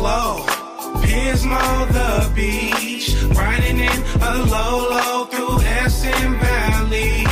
slow. Pismo the beach, riding in a low through Essen Valley.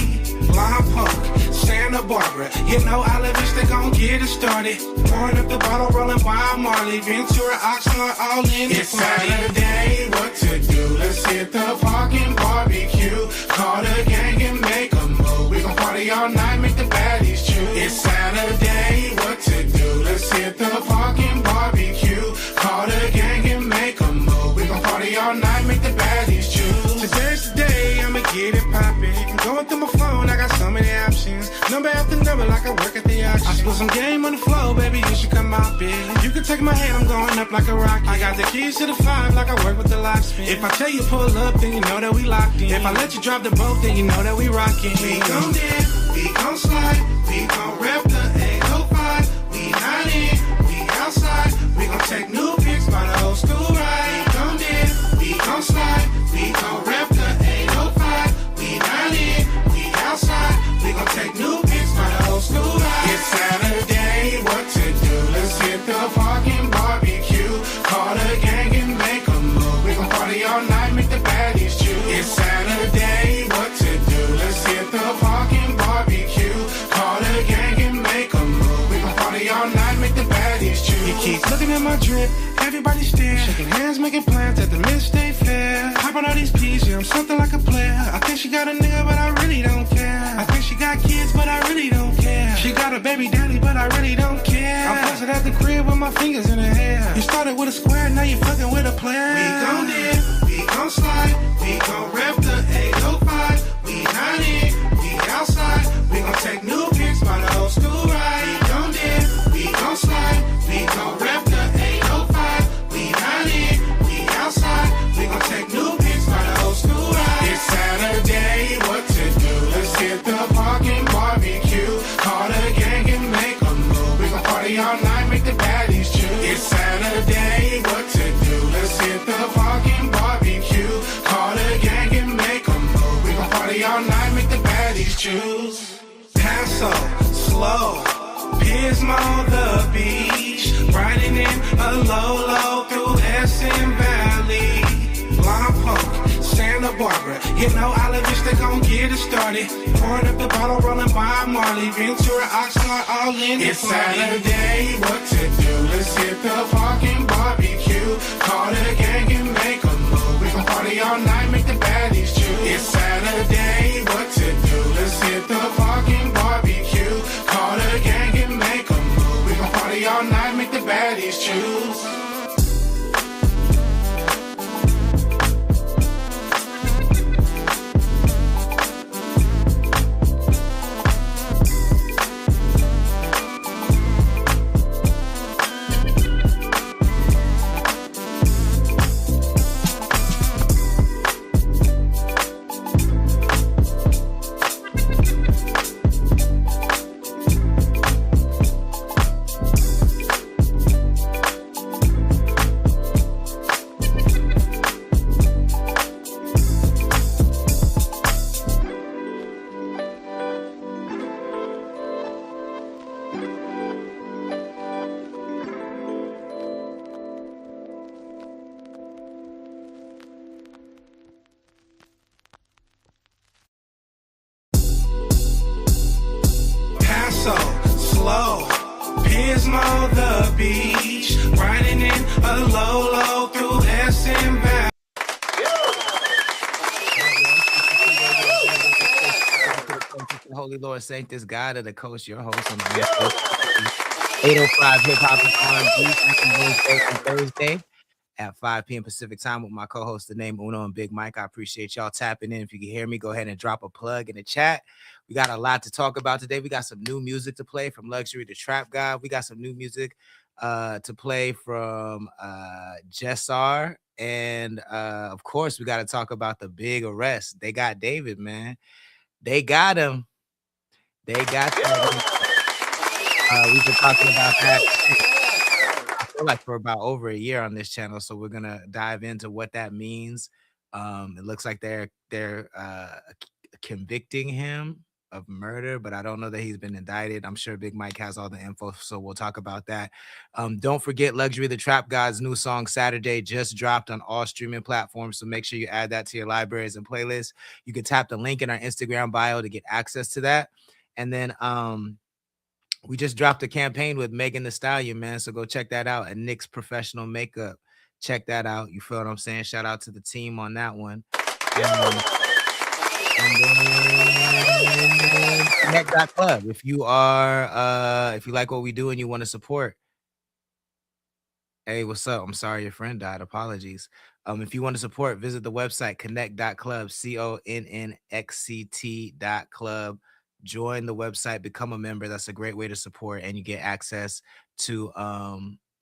Lime Park, Santa Barbara, you know Isla Vista gon' get it started. Pouring up the bottle, rolling Wild Marley, Ventura, Oxnard, all in the party. It's Saturday, what to do? Let's hit the park and barbecue. Call the gang and make a move. We gon' party all night, make the baddies choose. It's Saturday, what to do? Let's hit the park and barbecue. Call the gang and make a move. We gon' party all night, make the baddies choose. Today's the day, I'ma get it poppin'. Going through my phone, I got so many options. Number after number, like I work at the auction. I split some game on the floor, baby, you should come out, bitch. You can take my hand, I'm going up like a rocket. I got the keys to the 5, like I work with the locksmith. If I tell you pull up, then you know that we locked in. If I let you drive the boat, then you know that we rockin'. We gon' dip, we gon' slide, we gon' rep the 805. We not in, we outside. We gon' take new pics by the old school ride. We gon' dip, we gon' slide, we gon' rep the 805. We not in, we outside. We gon' take new pics by the old school ride. It's Saturday, what to do? Let's hit the park and barbecue. Call the gang and make a move. We gon' party all night, make the baddies choose. It's Saturday, what to do? Let's hit the park and barbecue. Call the gang and make a move. We gon' party all night, make the baddies choose. You keep looking at my drip, everybody stare. Shaking hands, making plans at the Mid-State Fair. Hop on all these P's, yeah, I'm something like a player. I think she got a nigga, but I really don't care. I think she got kids, but I really don't care. She got a baby daddy, but I really don't care. I'm posted at the crib with my fingers in her hair. You started with a square, now you fucking with a player. We gon' dip, we gon' slide, we gon' rep the 805. We not in, we outside. We gon' take new pics by the old school ride. We gon' dip, we gon' slide, we gon' rep the 805. We not in, we outside. We gon' take new pics by the old school ride. It's Saturday, what to do? Let's hit the park and barbecue. Call the gang and make a move. We gon' party all night, make the baddies choose. It's Saturday, what to do? Let's hit the park and barbecue. Call the gang and make a move. We gon' party all night, make the baddies choose. Paso, slow, Pismo the beach, riding in a low through Essen Valley. Lime Park, Santa Barbara, you know Isla Vista gon' get it started. Pouring up the bottle, rolling Wild Marley, Ventura, Oxnard, all in the party. It's Saturday, what to do? Let's hit the park and barbecue. Call the gang and make a move. We gon' party all night, make the baddies choose. It's Saturday, what to do? Let's hit the park and barbecue. Call the gang and make a move. We gon' party all night, make the baddies choose. Slow, Pismo the beach, riding in a low through Essen Valley. Holy Lord, Sanctus, God of the Coast, your host on the 805 Hip Hop and R&B, Thursday at 5 p.m. Pacific time with my co-host, the name Uno and Big Mike. I appreciate y'all tapping in. If you can hear me, go ahead and drop a plug in the chat. We got a lot to talk about today. We got some new music to play from Luxury to Trap God. We got some new music to play from Jessar. And of course, we got to talk about the big arrest. They got David, man. They got him. They got him. We've been talking about that, I feel like, for about over a year on this channel. So we're going to dive into what that means. It looks like they're convicting him of murder, but I don't know that he's been indicted. I'm sure Big Mike has all the info, so we'll talk about that. Don't forget, Luxury the Trap God's new song Saturday just dropped on all streaming platforms, so make sure you add that to your libraries and playlists. You can tap the link in our Instagram bio to get access to that. And then we just dropped a campaign with Megan Thee Stallion, man, so go check that out at Nick's Professional Makeup. Check that out. You feel what I'm saying? Shout out to the team on that one. And then connect.club. If you like what we do and you want to support. Hey, what's up? I'm sorry your friend died. Apologies. If you want to support, visit the website connect.club, CONNXCT.club. Join the website, become a member. That's a great way to support, and you get access to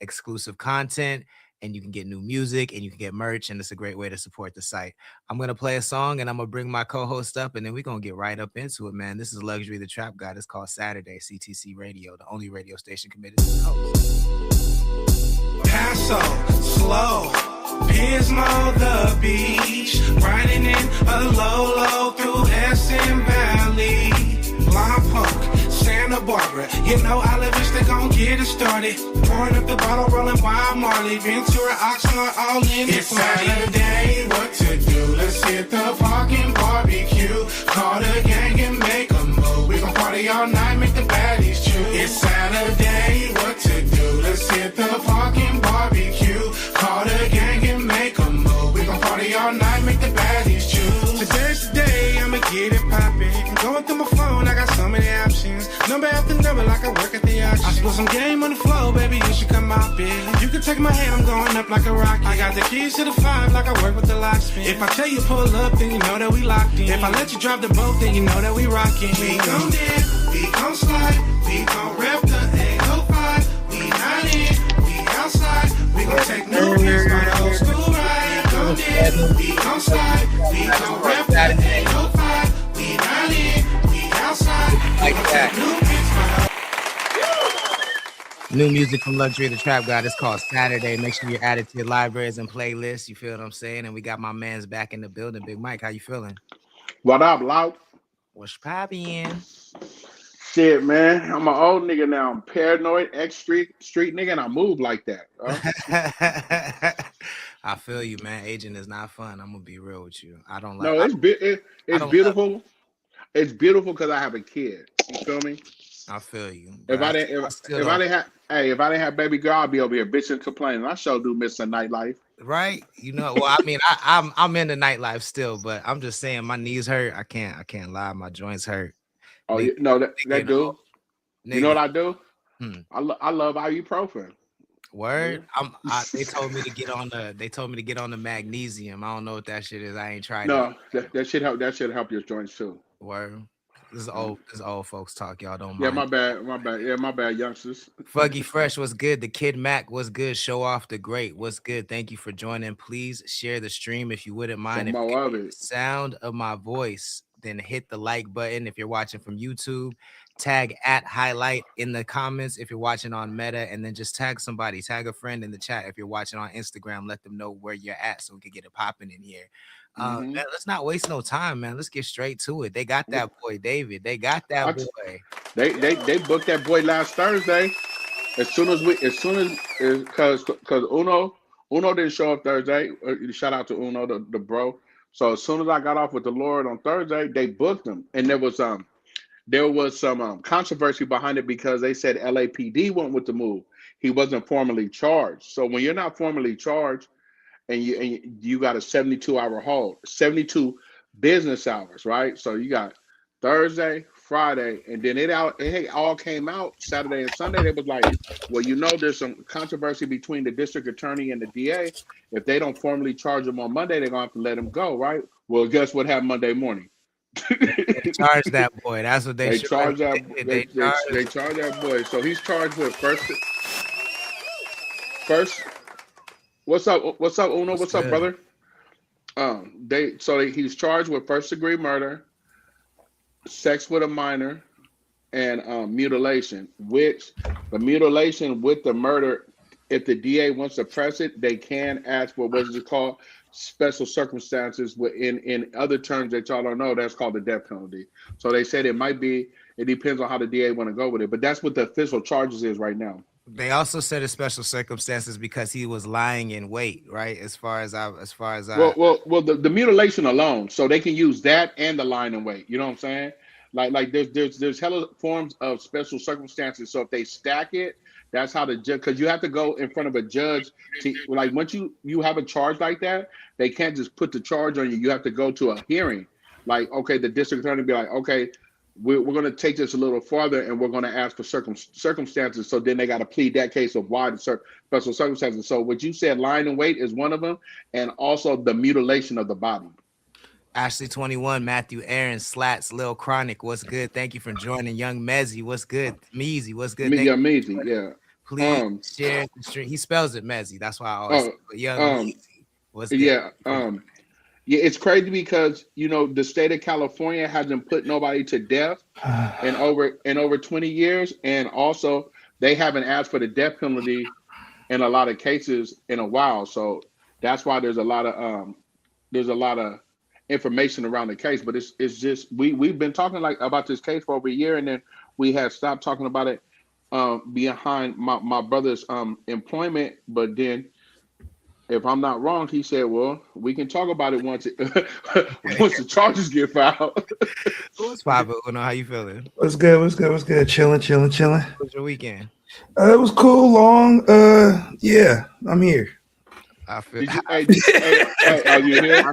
exclusive content, and you can get new music, and you can get merch, and it's a great way to support the site. I'm going to play a song, and I'm going to bring my co-host up, and then we're going to get right up into it, man. This is Luxury the Trap God. It's called Saturday, CTC Radio, the only radio station committed to the coast. Paso, slow, Pismo, the beach, riding in a low through Essen Valley, Lompoc, Santa Barbara, you know Isla Vista gon' get it started. Pouring up the bottle, rolling Wild Marley, Ventura, Oxnard, all in the party. It's Saturday, what to do? Let's hit the parking barbecue. Call the gang and make a move. We gon' party all night, make the baddies choose. It's Saturday, what to do? Let's hit the parking barbecue. Call the gang and make a move. We gon' party all night, make the baddies choose. Today's the day, I'ma get it poppin'. I'm going through my phone, I got so many options. Number after number, like I work at the auction. I split some game on the floor, baby, you should come out, bitch. You can take my hand, I'm going up like a rocket. I got the keys to the 5, like I work with the locksmith. If I tell you pull up, then you know that we locked in. If I let you drive the boat, then you know that we rockin'. We gon' dip, we gon' slide, we gon' rep the 805. We not in, we outside. We gon' take new pics on the old school ride. We gon' dip, we gon' slide, we gon' rep the 805. We not in, we outside. We gon' take new pics. New music from Luxury the Trap God. It's called Saturday. Make sure you add it to your libraries and playlists. You feel what I'm saying? And we got my man's back in the building. Big Mike, how you feeling? What up, loud? What's poppin'? Shit, man. I'm an old nigga now. I'm paranoid, street nigga, and I move like that. I feel you, man. Aging is not fun. I'm gonna be real with you. I don't like. No, it's beautiful. It's beautiful because I have a kid. You feel me? I feel you. If I didn't have baby girl, I'd be over here bitching, complaining. I sure do miss a nightlife. Right? You know, well, I mean, I'm in the nightlife still, but I'm just saying my knees hurt. I can't lie, my joints hurt. Oh, Nigga, no, that do. Nigga. You know what I do? Hmm. I love ibuprofen. Word. They told me to get on the magnesium. I don't know what that shit is. I ain't tried it. That should help. That should help your joints too. Word. This is old folks talk. Y'all don't mind. Yeah, my bad. Yeah, my bad, youngsters. Fuggy Fresh was good. The Kid Mac was good. Show off the great was good. Thank you for joining. Please share the stream if you wouldn't mind. If you get the sound of my voice, then hit the like button. If you're watching from YouTube, tag @highlight in the comments. If you're watching on Meta, and then just tag somebody, tag a friend in the chat. If you're watching on Instagram, let them know where you're at so we can get it popping in here. Man, let's not waste no time, man. Let's get straight to it. They got that boy David. They got that boy. They booked that boy last Thursday. Because Uno didn't show up Thursday. Shout out to Uno, the bro. So as soon as I got off with the Lord on Thursday, they booked him, and there was some controversy behind it because they said LAPD went with the move. He wasn't formally charged. So when you're not formally charged, and you got a 72-hour hold, 72 business hours, right? So you got Thursday, Friday, and then it all came out Saturday and Sunday. They was like, well, there's some controversy between the district attorney and the DA. If they don't formally charge him on Monday, they're gonna have to let him go, right? Well, guess what happened Monday morning? They charged that boy. That's what they charged that. They charged that boy. So he's charged with first. What's up, Uno? What's up, brother? He's charged with first-degree murder, sex with a minor, and mutilation. Which the mutilation with the murder if the DA wants to press it, they can ask for what is it called? Special circumstances. In other terms that y'all don't know, that's called the death penalty. So they said it might be. It depends on how the DA want to go with it, but that's what the official charges is right now. They also said it's special circumstances because he was lying in wait, right? Well, the mutilation alone, so they can use that and the lying in wait. You know what I'm saying? Like there's hella forms of special circumstances. So if they stack it, that's how the judge, because you have to go in front of a judge to, like, once you have a charge like that, they can't just put the charge on you. You have to go to a hearing. Like, okay, the district attorney be like, okay, we're going to take this a little farther and we're going to ask for circumstances. So then they got to plead that case of why the special circumstances. So what you said, lying in wait is one of them, and also the mutilation of the body. Ashley 21, Matthew Aaron, Slats, Lil Chronic, what's good? Thank you for joining. Young Mezzy, what's good? Meezy, what's good? Meezy, yeah. Please share the stream. He spells it Mezzy. That's why I always say, but Young Meezy, what's good? Yeah, yeah, it's crazy because, you know, the state of California hasn't put nobody to death in over 20 years, and also they haven't asked for the death penalty in a lot of cases in a while. So that's why there's a lot of information around the case. But it's just we've been talking about this case for over a year, and then we had stopped talking about it behind my brother's employment. But then, if I'm not wrong, he said, well, we can talk about it once the charges get filed. What's poppin'? How you feeling? What's good? Chilling. How was your weekend? It was cool, long. Yeah, I'm here. I feel. Are you here?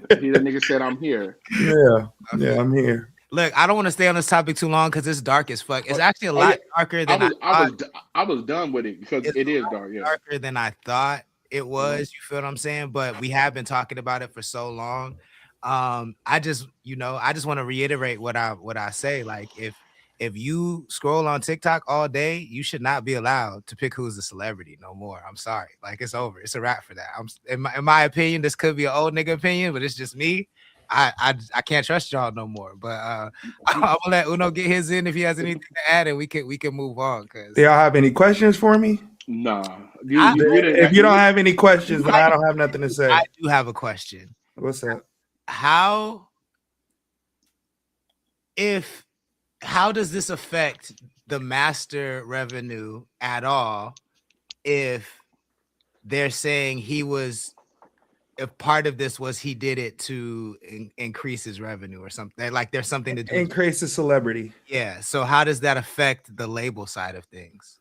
The nigga said I'm here. Yeah, I'm here. Look, I don't want to stay on this topic too long because it's dark as fuck. It's actually a lot darker than I was done with it because it is dark. Yeah, darker than I thought it was. You feel what I'm saying? But we have been talking about it for so long. I just want to reiterate what I say. Like, if you scroll on TikTok all day, you should not be allowed to pick who's a celebrity no more. I'm sorry. Like, it's over. It's a wrap for that. In my opinion, this could be an old nigga opinion, but it's just me. I can't trust y'all no more. But I'm gonna let Uno get his in if he has anything to add, and we can move on. Cause do y'all have any questions for me? Nah. If you don't have any questions, then I don't have nothing to say. I do have a question. What's that? How does this affect the master revenue at all if they're saying if part of this was he did it to increase his revenue or something? Like, there's something to do increase the celebrity. Yeah. So how does that affect the label side of things?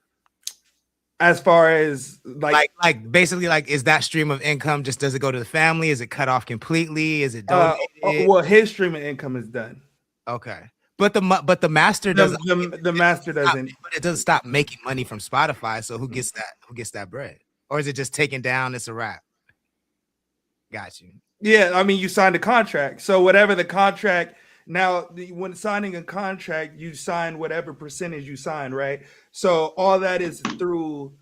As far as like basically, like, is that stream of income does it go to the family? Is it cut off completely? Is it donated? Well, his stream of income is done. Okay. But the master doesn't. The master doesn't. But it doesn't stop making money from Spotify. So who gets that? Who gets that bread? Or is it just taken down? It's a wrap. Got you. Yeah, I mean, you signed a contract. So whatever the contract. Now, when signing a contract, you sign whatever percentage you sign, right? So all that is through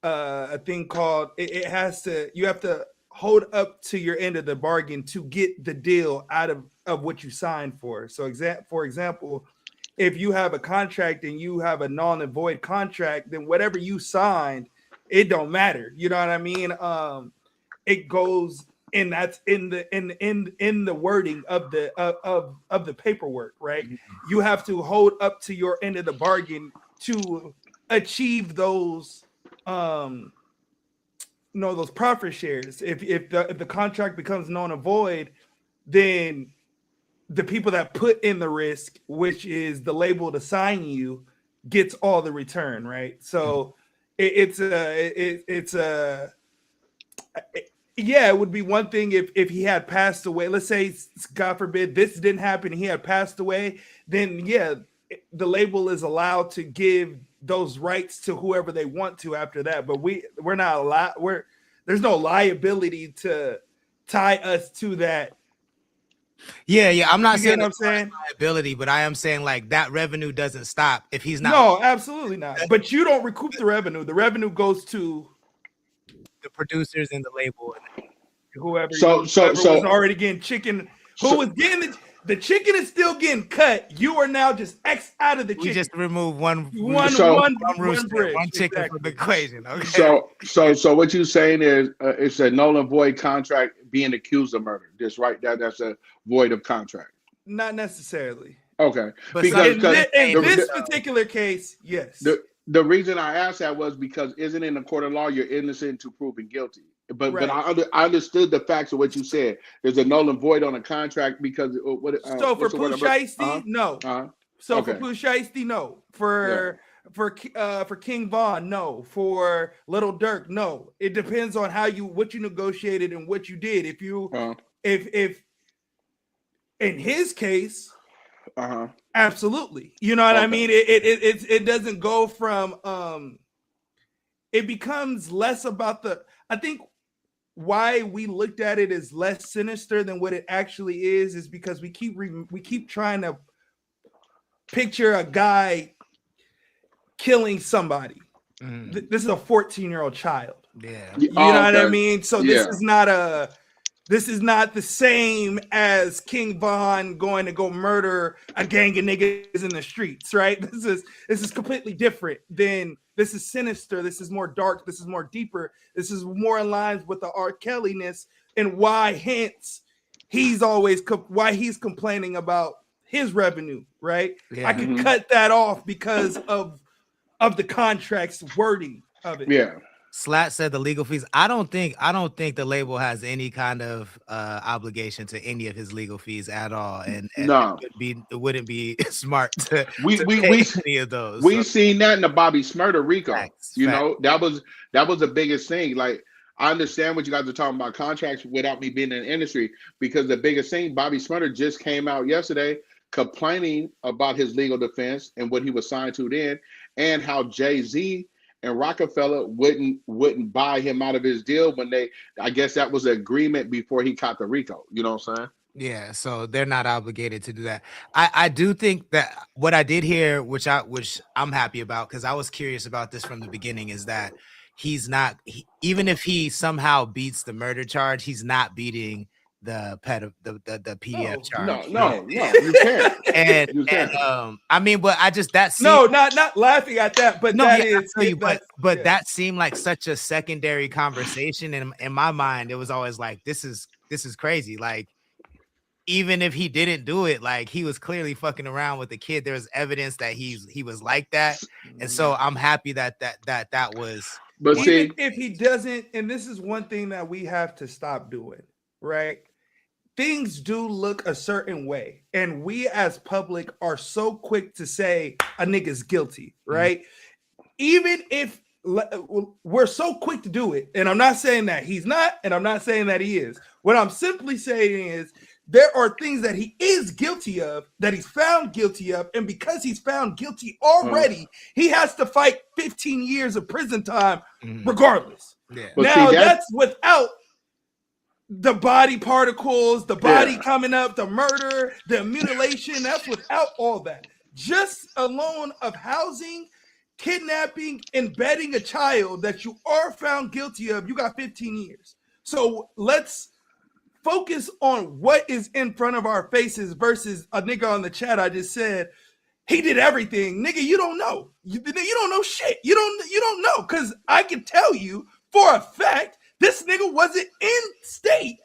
a thing called you have to hold up to your end of the bargain to get the deal out of what you signed for. So for example, if you have a contract and you have a null and void contract, then whatever you signed, it don't matter. You know what I mean? It goes, and that's in the wording of the paperwork, right? Mm-hmm. You have to hold up to your end of the bargain to achieve those those profit shares. If the contract becomes null and void, then the people that put in the risk, which is the label to sign you, gets all the return, right? So it would be one thing if he had passed away. Let's say, God forbid, this didn't happen, he had passed away, then the label is allowed to give those rights to whoever they want to after that. But we're not allowed. There's no liability to tie us to that. Yeah. I'm not saying I'm saying liability, but I am saying, like, that revenue doesn't stop if he's not. No, absolutely not. But you don't recoup the revenue. The revenue goes to the producers and the label and whoever was already getting chicken. Who was getting The chicken is still getting cut. You are now just X out of the chicken. We just remove one rooster, bridge. one chicken from the equation. Okay. So what you're saying is it's a null and void contract being accused of murder. Just right, that's a void of contract. Not necessarily. Okay. But in this particular case, yes. The reason I asked that was because isn't in the court of law you're innocent to proven guilty. But I understood the facts of what you said. There's a null and void on a contract because so for Pooh Shiesty, no. So for Pooh Shiesty, no. For King Von, no. For Little Durk, no. It depends on what you negotiated and what you did. If if in his case, absolutely. You know what I mean? It doesn't go from it becomes less about I think why we looked at it as less sinister than what it actually is because we keep trying to picture a guy killing somebody. This is a 14-year-old child. Yeah. You know what I mean? So this is not the same as King Von going to go murder a gang of niggas in the streets, right? This is completely different than this is sinister. This is more dark. This is more deeper. This is more in line with the R. Kelly-ness and why he's complaining about his revenue, right? Yeah. I can cut that off because of the contract's wording of it. Yeah. Slat said the legal fees. I don't think the label has any kind of obligation to any of his legal fees at all, and no, it wouldn't be smart to we pay any of those. We've seen that in the Bobby Smurder Rico. Facts. That was the biggest thing. Like I understand what you guys are talking about contracts without me being in the industry because the biggest thing Bobby Smurder just came out yesterday complaining about his legal defense and what he was signed to then, and how Jay-Z and Rockefeller wouldn't buy him out of his deal when I guess that was an agreement before he caught the RICO. You know what I'm saying? Yeah, so they're not obligated to do that. I do think that what I did hear, which I'm happy about because I was curious about this from the beginning, is that even if he somehow beats the murder charge, he's not beating the PDF charge. No, you can't. And I mean, but I just not laughing at that, but that seemed like such a secondary conversation, and in my mind, it was always like this is crazy. Like, even if he didn't do it, like he was clearly fucking around with the kid. There's evidence that he was like that, and so I'm happy that was. But even if he doesn't, and this is one thing that we have to stop doing, right? Things do look a certain way, and we as public are so quick to say a nigga's guilty, right? Even if we're so quick to do it, and I'm not saying that he's not, and I'm not saying that he is. What I'm simply saying is there are things that he is guilty of, that he's found guilty of, and because he's found guilty already, he has to fight 15 years of prison time regardless. Yeah. Now, that's without the body particles, the body coming up, the murder, the mutilation. That's without all that. Just alone of housing, kidnapping, and bedding a child that you are found guilty of, you got 15 years. So let's focus on what is in front of our faces versus a nigga on the chat. I just said he did everything. Nigga, you don't know. You don't know shit. You don't know, because I can tell you for a fact this nigga wasn't in state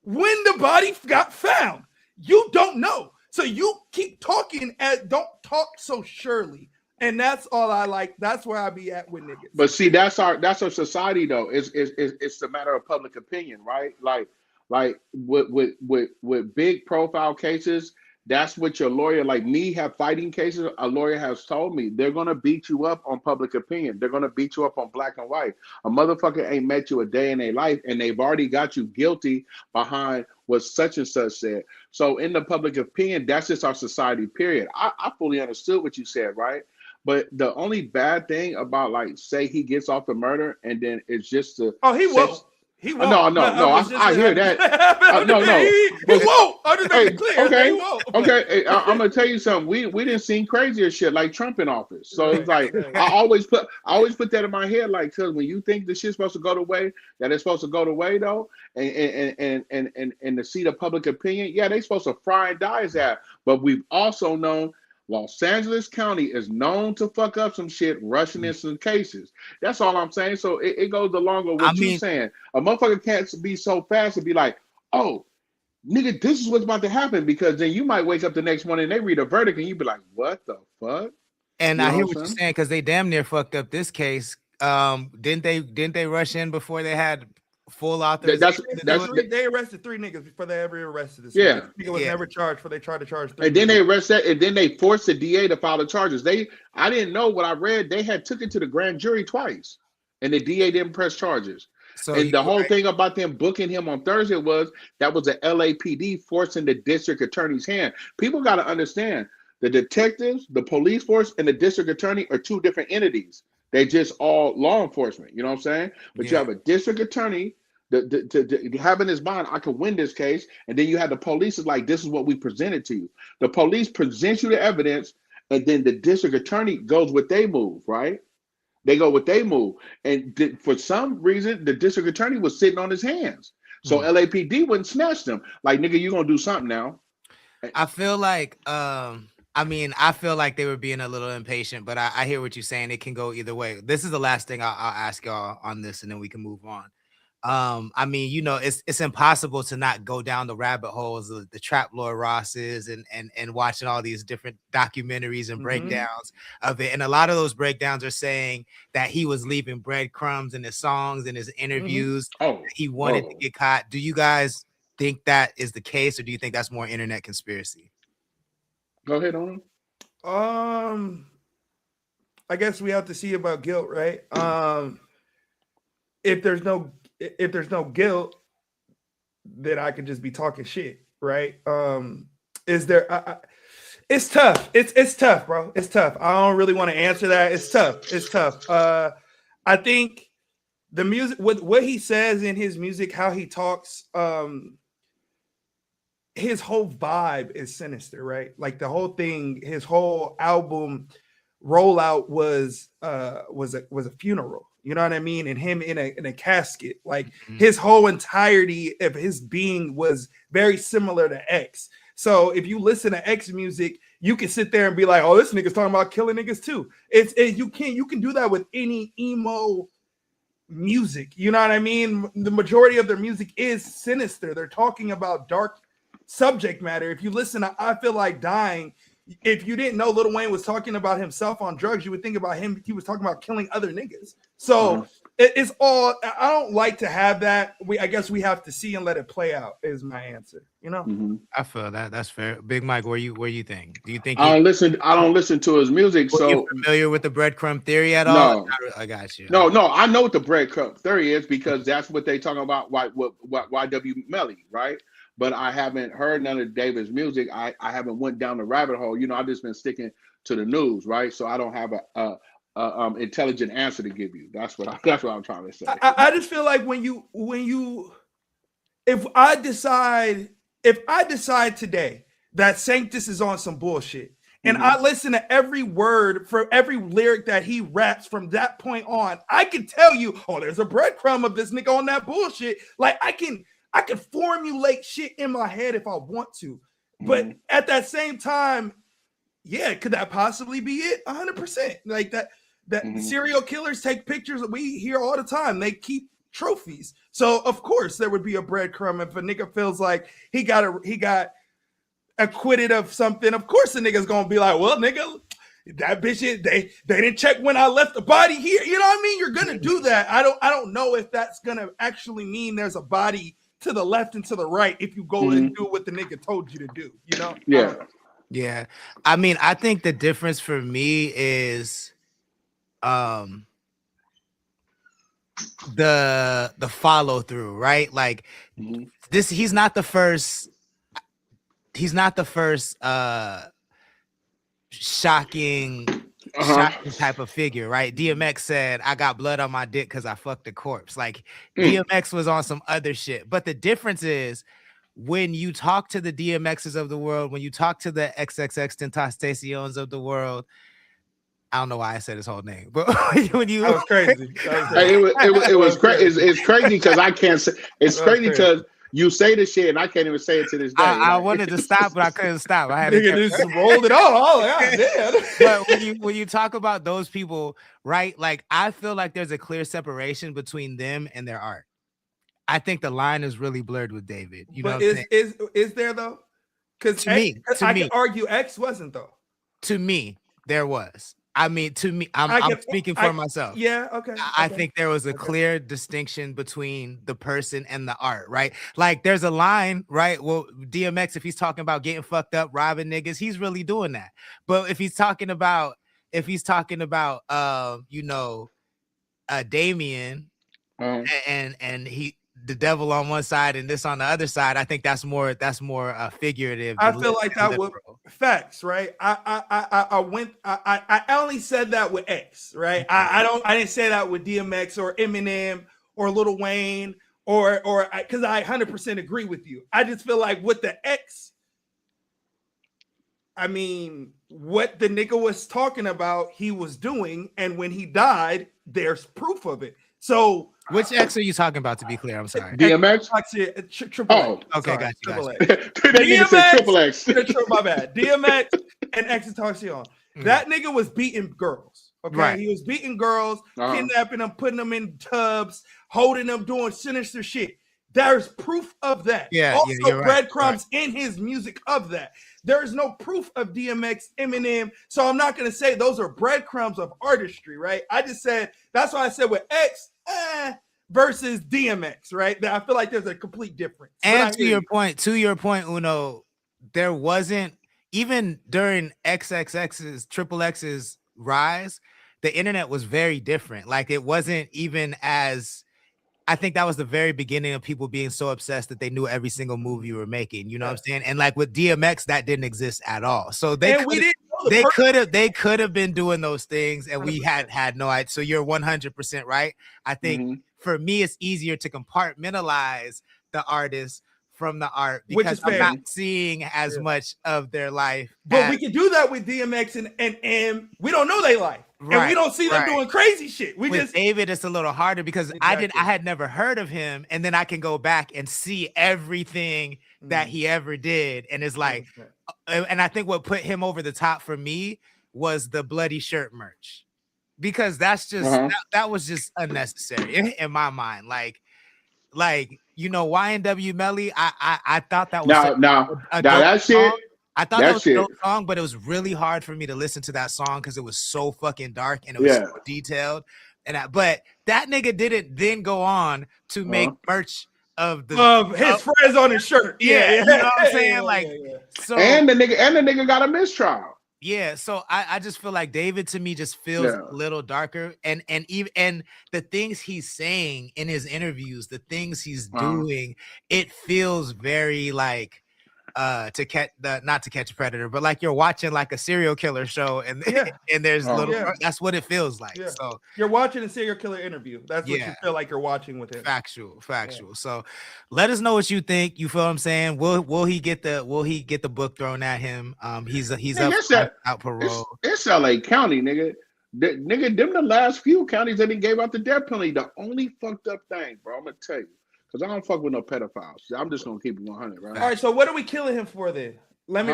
when the body got found. You don't know. So you keep talking don't talk so surely. And that's all I like. That's where I be at with niggas. But see, that's our society though. It's a matter of public opinion, right? Like with big profile cases, that's what your lawyer, like me, have fighting cases. A lawyer has told me they're going to beat you up on public opinion. They're going to beat you up on black and white. A motherfucker ain't met you a day in their life, and they've already got you guilty behind what such and such said. So in the public opinion, that's just our society, period. I fully understood what you said, right? But the only bad thing about, like, say he gets off the murder and then it's just he won't. He won't. No. I hear that. No. He won't. I'm just making it clear. Okay. He won't. Okay. Hey, I'm gonna tell you something. We didn't see crazier shit like Trump in office. So it's like I always put that in my head, like, because when you think the shit's supposed to go the way that it's supposed to go the way though, and to see the public opinion, yeah, they supposed to fry and dye his ass. But we've also known Los Angeles County is known to fuck up some shit, rushing in some cases. That's all I'm saying. So it goes along with what you're saying. A motherfucker can't be so fast and be like, oh, nigga, this is what's about to happen, because then you might wake up the next morning and they read a verdict and you be like, what the fuck? And I hear what you're saying, because they damn near fucked up this case. Didn't they rush in before they had full authorization? They arrested 3 niggas before they ever arrested this. Yeah, nigga was never charged before they tried to charge 3. And then they arrested, and then they forced the DA to file the charges. I didn't know what I read. They had took it to the grand jury twice, and the DA didn't press charges. So and the whole thing about them booking him on Thursday was that was a LAPD forcing the district attorney's hand. People got to understand, the detectives, the police force, and the district attorney are 2 different entities. They just all law enforcement. You know what I'm saying? But you have a district attorney to having his mind, I could win this case. And then you have the police is like, this is what we presented to you. The police presents you the evidence, and then the district attorney goes with they move, right? They go with they move. And for some reason, the district attorney was sitting on his hands. So LAPD wouldn't snatch them. Like, nigga, you gonna do something now. I feel like I feel like they were being a little impatient, but I hear what you're saying. It can go either way. This is the last thing I'll ask y'all on this, and then we can move on. It's impossible to not go down the rabbit holes of the Trap Lord Rosses and watching all these different documentaries and breakdowns of it. And a lot of those breakdowns are saying that he was leaving breadcrumbs in his songs and his interviews. He wanted to get caught. Do you guys think that is the case, or do you think that's more internet conspiracy? Go ahead, on. I guess we have to see about guilt, right? If there's no guilt, then I could just be talking shit, right? Is there? It's tough. It's tough, bro. It's tough. I don't really want to answer that. It's tough. I think the music, what he says in his music, how he talks, his whole vibe is sinister, right? Like the whole thing, his whole album rollout was a funeral. You know what I mean? And him in a casket. Like his whole entirety of his being was very similar to X. So if you listen to X music, you can sit there and be like, "Oh, this nigga's talking about killing niggas too." You can do that with any emo music. You know what I mean? The majority of their music is sinister. They're talking about dark subject matter. If you listen to I Feel Like Dying, if you didn't know Lil Wayne was talking about himself on drugs, you would think about him. He was talking about killing other niggas. So it's all. I don't like to have that. I guess we have to see and let it play out. Is my answer. You know. I feel that. That's fair. Big Mike, where you think? Do you think I don't listen to his music? So you familiar with the breadcrumb theory at all? No, I got you. No, I know what the breadcrumb theory is, because that's what they talking about. What YW Melly, right? But I haven't heard none of David's music. I haven't went down the rabbit hole. You know, I've just been sticking to the news, right? So I don't have a intelligent answer to give you. That's what I'm trying to say. I just feel like if I decide today that Sanctus is on some bullshit, and I listen to every word for every lyric that he raps from that point on, I can tell you, oh, there's a breadcrumb of this nigga on that bullshit. Like I can formulate shit in my head if I want to. But at that same time, yeah, could that possibly be it? 100%. Like that serial killers take pictures. We hear all the time. They keep trophies. So of course there would be a breadcrumb. If a nigga feels like he got acquitted of something, of course the nigga's gonna be like, well, nigga, that bitch, they didn't check when I left the body here. You know what I mean? You're gonna do that. I don't know if that's gonna actually mean there's a body to the left and to the right if you go and do what the nigga told you to do, you know? Yeah. I mean, I think the difference for me is the follow through, right? Like he's not the first shocking shocking type of figure, right? DMX said, I got blood on my dick because I fucked a corpse. Like DMX was on some other shit. But the difference is when you talk to the DMXs of the world, when you talk to the XXXTentaciones of the world, I don't know why I said his whole name, but when you that was crazy. It was crazy. It's crazy because I can't say. It's crazy because you say the shit and I can't even say it to this day. I wanted to stop, but I couldn't stop. I had to just rolled it all. But when you talk about those people, right? Like I feel like there's a clear separation between them and their art. I think the line is really blurred with David. You know, is there though? Because I can argue X wasn't though. To me, there was. I mean, to me, I'm speaking for myself. Yeah, okay. I think there was a clear distinction between the person and the art, right? Like there's a line, right? Well, DMX, if he's talking about getting fucked up, robbing niggas, he's really doing that. But if he's talking about, Damien and he, the devil on one side and this on the other side, I think that's more figurative. I feel like that was facts, right? I only said that with X, right? I didn't say that with DMX or Eminem or Lil Wayne or because I 100% agree with you. I just feel like with the X, I mean, what the nigga was talking about, he was doing, and when he died, there's proof of it. So. Which X are you talking about, to be clear? I'm sorry. DMX? Triple X. Okay, sorry, gotcha. DMX, Triple X. My bad. DMX and XXXTentacion. That nigga was beating girls. Okay, right. He was beating girls, kidnapping them, putting them in tubs, holding them, doing sinister shit. There's proof of that. Yeah, also, breadcrumbs in his music of that. There is no proof of DMX, Eminem. So I'm not going to say those are breadcrumbs of artistry, right? I just said, that's why I said with X versus DMX, right? I feel like there's a complete difference. And to your point, Uno, there wasn't, even during Triple X's rise, the internet was very different. Like it wasn't even as, I think that was the very beginning of people being so obsessed that they knew every single move you were making. You know what I'm saying? And like with DMX, that didn't exist at all. So they could have been doing those things, and we had no idea. So you're 100% right. I think for me, it's easier to compartmentalize the artist from the art because I'm not seeing as much of their life. But we can do that with DMX and we don't know their life. Right, and we don't see them doing crazy shit. With David, it's a little harder because I had never heard of him, and then I can go back and see everything that he ever did, and it's like, and I think what put him over the top for me was the bloody shirt merch, because that's just that was just unnecessary in my mind. Like YNW Melly, I thought that was that shit. I thought that was a dope song, but it was really hard for me to listen to that song because it was so fucking dark and it was so detailed. But that nigga didn't then go on to make merch of his friends on his shirt. Yeah, you know what I'm saying? So and the nigga got a mistrial. Yeah, so I just feel like David to me just feels a little darker, and the things he's saying in his interviews, the things he's doing, it feels very like not to catch a predator, but like you're watching like a serial killer show, and there's that's what it feels like. Yeah. So you're watching a serial killer interview. That's what you feel like you're watching with him. Factual. Yeah. So let us know what you think. You feel what I'm saying? Will he get the book thrown at him? He's out parole. It's LA County, nigga. Them the last few counties that he gave out the death penalty. The only fucked up thing, bro, I'm gonna tell you. Because I don't fuck with no pedophiles. I'm just gonna keep it 100, right? All right. So what are we killing him for then? I'm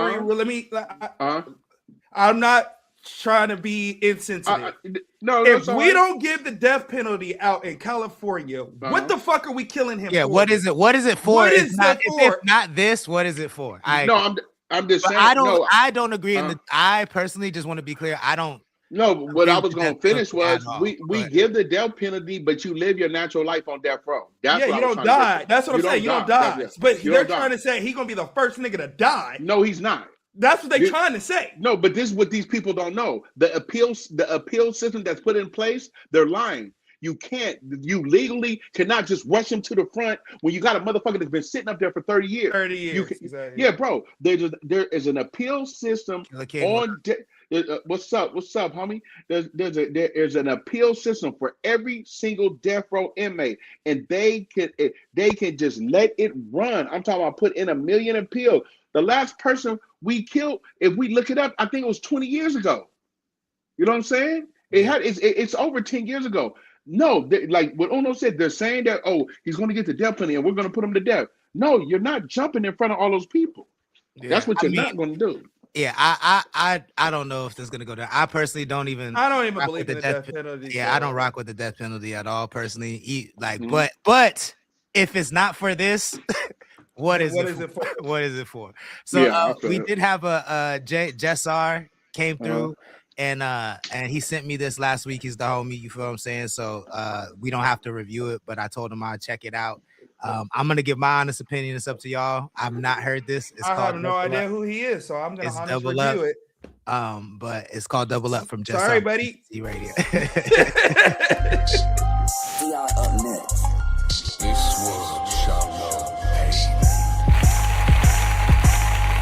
not trying to be insensitive. If we don't give the death penalty out in California, what the fuck are we killing him for? Yeah. What is it? What is it for? If not this, what is it for? I'm just saying. I don't agree. I personally just want to be clear. I don't. No, what I was going to finish was we give the death penalty, but you live your natural life on death row. You don't die. That's what I'm saying. You don't die. But they're trying to say he's going to be the first nigga to die. No, he's not. That's what they're trying to say. No, but this is what these people don't know. The appeal system that's put in place, they're lying. You legally cannot just rush him to the front when you got a motherfucker that's been sitting up there for 30 years. 30 years. Exactly. Yeah, bro. There is an appeal system on What's up, homie? There's an appeal system for every single death row inmate, and they can just let it run. I'm talking about put in 1 million appeal. The last person we killed, if we look it up, I think it was 20 years ago. You know what I'm saying? It's over 10 years ago. No, like what Uno said, they're saying that, oh, he's going to get the death penalty and we're going to put him to death. No, you're not jumping in front of all those people. Yeah. That's what you're not going to do. Yeah, I don't know if this is going to go down. I personally don't even believe in the death penalty. Yeah, I don't rock with the death penalty at all personally. But if it's not for this, what is it for? What is it for? So we did have a Jessar came through. And he sent me this last week. He's the homie, you feel what I'm saying? So we don't have to review it, but I told him I'd check it out. I'm gonna give my honest opinion. It's up to y'all. I've not heard this. I have no idea who he is, so I'm gonna honestly review it. But it's called Double Up from Just Sorry, buddy. CTC Radio. We are up next. This was Shallow.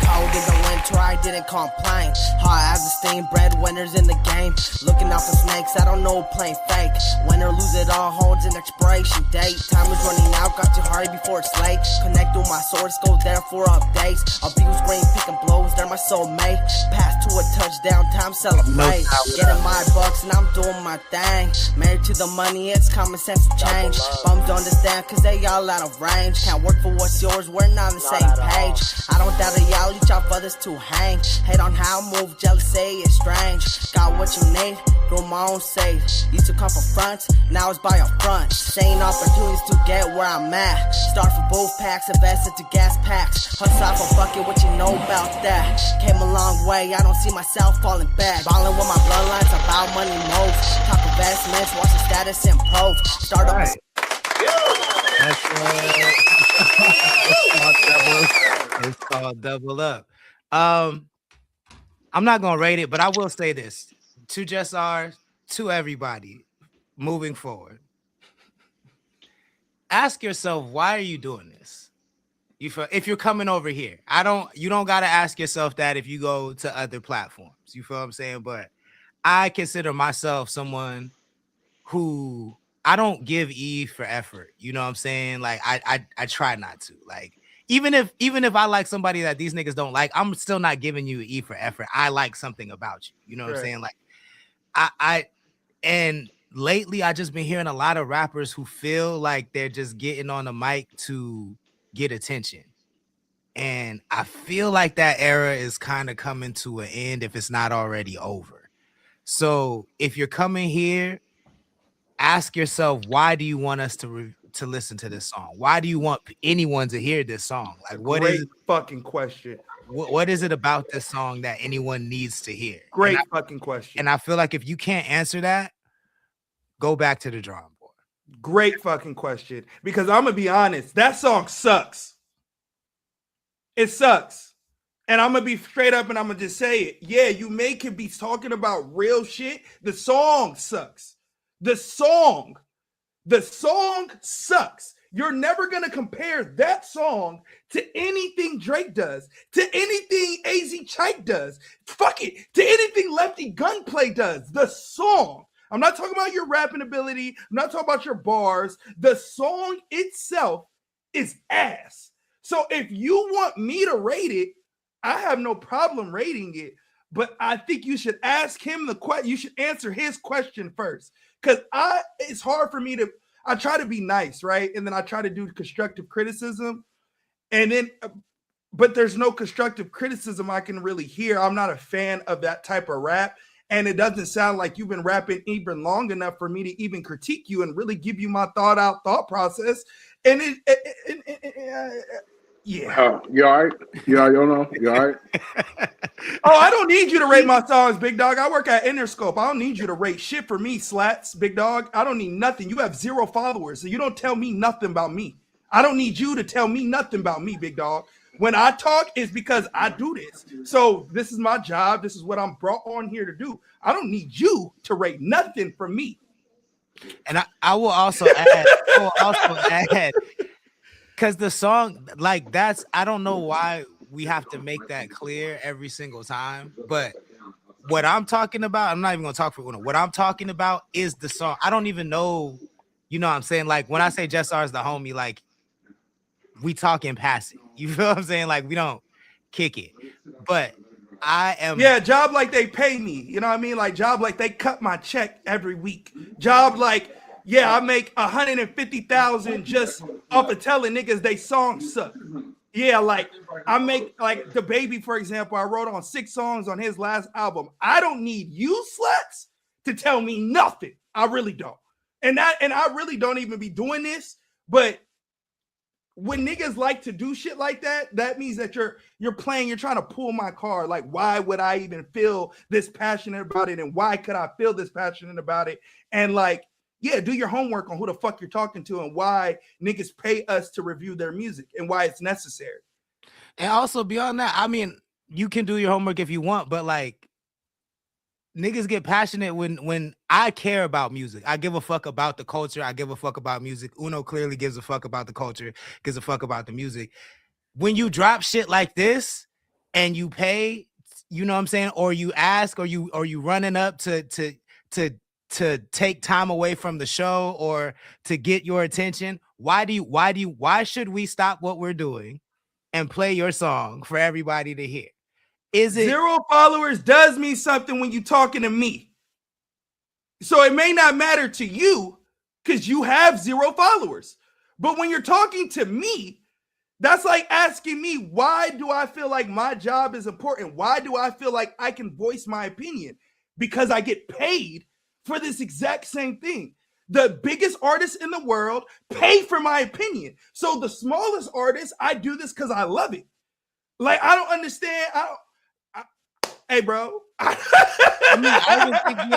Cold in the winter, I didn't complain. Hard as the steam, breadwinners in the game. Looking out for snakes, I don't know, playing fake. Win or lose it all holds an expiration date. Time is running out, got to hurry before it's late. Connect with my source, go there for updates. Abuse green, picking blows, they're my soulmate. Pass to a touchdown, time celebrate. Getting my bucks and I'm doing my thing. Married to the money, it's common sense to change. Bums don't understand cause they all out of range. Can't work for what's yours, we're not on the same page. I don't doubt it, y'all each off others to hang. Hate on how I move, jealousy is strange. Got what you need, grow my own safe. Used to come from front, now it's by a front. Same opportunities to get where I'm at. Start for both packs, invested to gas packs. Hustle off a bucket, what you know about that? Came a long way, I don't see myself falling back. Ballin' with my bloodlines, about money moves. Talk investments, watch the status improve. Start up. Right. It's called Double Up. I'm not gonna rate it, but I will say this to Jessar, to everybody moving forward. Ask yourself, why are you doing this? If you're coming over here, you don't gotta ask yourself that if you go to other platforms. You feel what I'm saying? But I consider myself someone who I don't give E for effort. You know what I'm saying? Like I try not to. Like even if I like somebody that these niggas don't like, I'm still not giving you E for effort. I like something about you. You know what I'm saying? Like and lately I just been hearing a lot of rappers who feel like they're just getting on the mic to get attention. And I feel like that era is kind of coming to an end if it's not already over. So if you're coming here, ask yourself, why do you want us to listen to this song? Why do you want anyone to hear this song? Like, what is fucking question? What is it about this song that anyone needs to hear? Great fucking question. And I feel like if you can't answer that, go back to the drawing board. Great fucking question. Because I'm gonna be honest, that song sucks. It sucks. And I'm gonna be straight up and I'm gonna just say it. Yeah, you could be talking about real shit. The song sucks. The song sucks. You're never going to compare that song to anything Drake does, to anything AZ Chike does, fuck it, to anything Lefty Gunplay does. The song. I'm not talking about your rapping ability. I'm not talking about your bars. The song itself is ass. So if you want me to rate it, I have no problem rating it, but I think you should ask him you should answer his question first. Because it's hard for me I try to be nice, right? And then I try to do constructive criticism. And then, but there's no constructive criticism I can really hear. I'm not a fan of that type of rap. And it doesn't sound like you've been rapping even long enough for me to even critique you and really give you my thought process. And yeah. You all right? You all right? You all right? Oh, I don't need you to rate my songs, big dog. I work at Interscope. I don't need you to rate shit for me, slats, big dog. I don't need nothing. You have 0 followers, so you don't tell me nothing about me. I don't need you to tell me nothing about me, big dog. When I talk, it's because I do this. So this is my job. This is what I'm brought on here to do. I don't need you to rate nothing for me. And I will also add, because the song, like I don't know why we have to make that clear every single time, but what I'm talking about, I'm not even gonna talk for Uno. What I'm talking about is the song. I don't even know, you know what I'm saying? Like when I say Jessar is the homie, like we talking passing. You feel what I'm saying? Like we don't kick it. But I am job like they pay me. You know what I mean? Like job like they cut my check every week. Job like, yeah, I make 150,000 just off of telling niggas they songs suck. Yeah, like I make like the baby, for example, I wrote on 6 songs on his last album. I don't need you sluts to tell me nothing. I really don't. And I really don't even be doing this. But when niggas like to do shit like that, that means that you're playing, you're trying to pull my card. Like, why would I even feel this passionate about it? And why could I feel this passionate about it? And like, yeah, do your homework on who the fuck you're talking to and why niggas pay us to review their music and why it's necessary. And also beyond that, I mean, you can do your homework if you want, but like niggas get passionate when I care about music. I give a fuck about the culture. I give a fuck about music. Uno clearly gives a fuck about the culture, gives a fuck about the music. When you drop shit like this and you pay, you know what I'm saying, or you ask, or you running up to take time away from the show or to get your attention, why should we stop what we're doing and play your song for everybody to hear? Is it 0 followers does mean something when you're talking to me? So it may not matter to you because you have 0 followers. But when you're talking to me, that's like asking me, why do I feel like my job is important? Why do I feel like I can voice my opinion? Because I get paid for this exact same thing. The biggest artists in the world pay for my opinion. So the smallest artists, I do this because I love it. Like, I don't understand. Hey, bro. I mean, I even think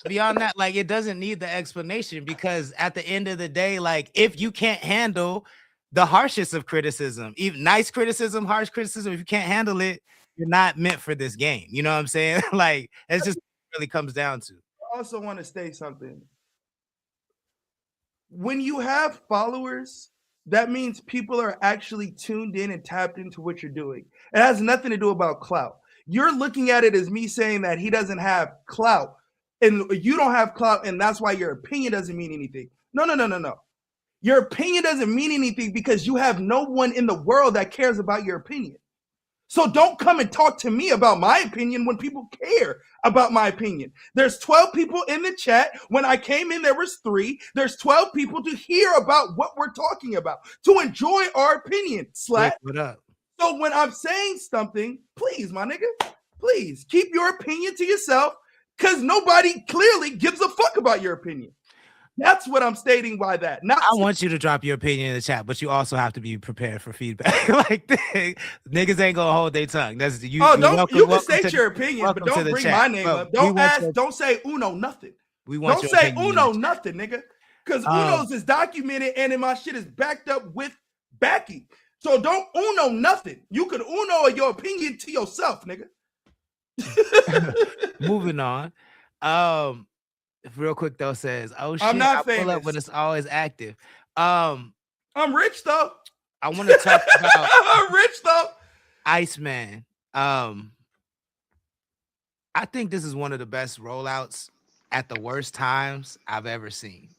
beyond that, like it doesn't need the explanation, because at the end of the day, like if you can't handle the harshest of criticism, even nice criticism, harsh criticism, if you can't handle it, you're not meant for this game. You know what I'm saying? Like it's just what it really comes down to. I also want to say something. When you have followers, that means people are actually tuned in and tapped into what you're doing. It has nothing to do about clout. You're looking at it as me saying that he doesn't have clout and you don't have clout, and that's why your opinion doesn't mean anything. No. Your opinion doesn't mean anything because you have no one in the world that cares about your opinion. So don't come and talk to me about my opinion when people care about my opinion. There's 12 people in the chat. When I came in, there was 3. There's 12 people to hear about what we're talking about, to enjoy our opinion. Slat. What up? So when I'm saying something, please, my nigga, please keep your opinion to yourself, because nobody clearly gives a fuck about your opinion. That's what I'm stating by that. Not I want you to drop your opinion in the chat, but you also have to be prepared for feedback. Like niggas ain't gonna hold their tongue. That's you. You can state your opinion, but don't bring my name up. Don't say Uno nothing. Don't say Uno nothing, nigga. Because Uno's is documented and my shit is backed up with backing. So don't Uno nothing. You could Uno your opinion to yourself, nigga. Moving on. Real quick though says, "Oh shit, I'm not I pull famous up when it's always active." I'm rich though. I want to talk about I'm rich though. Iceman. I think this is one of the best rollouts at the worst times I've ever seen.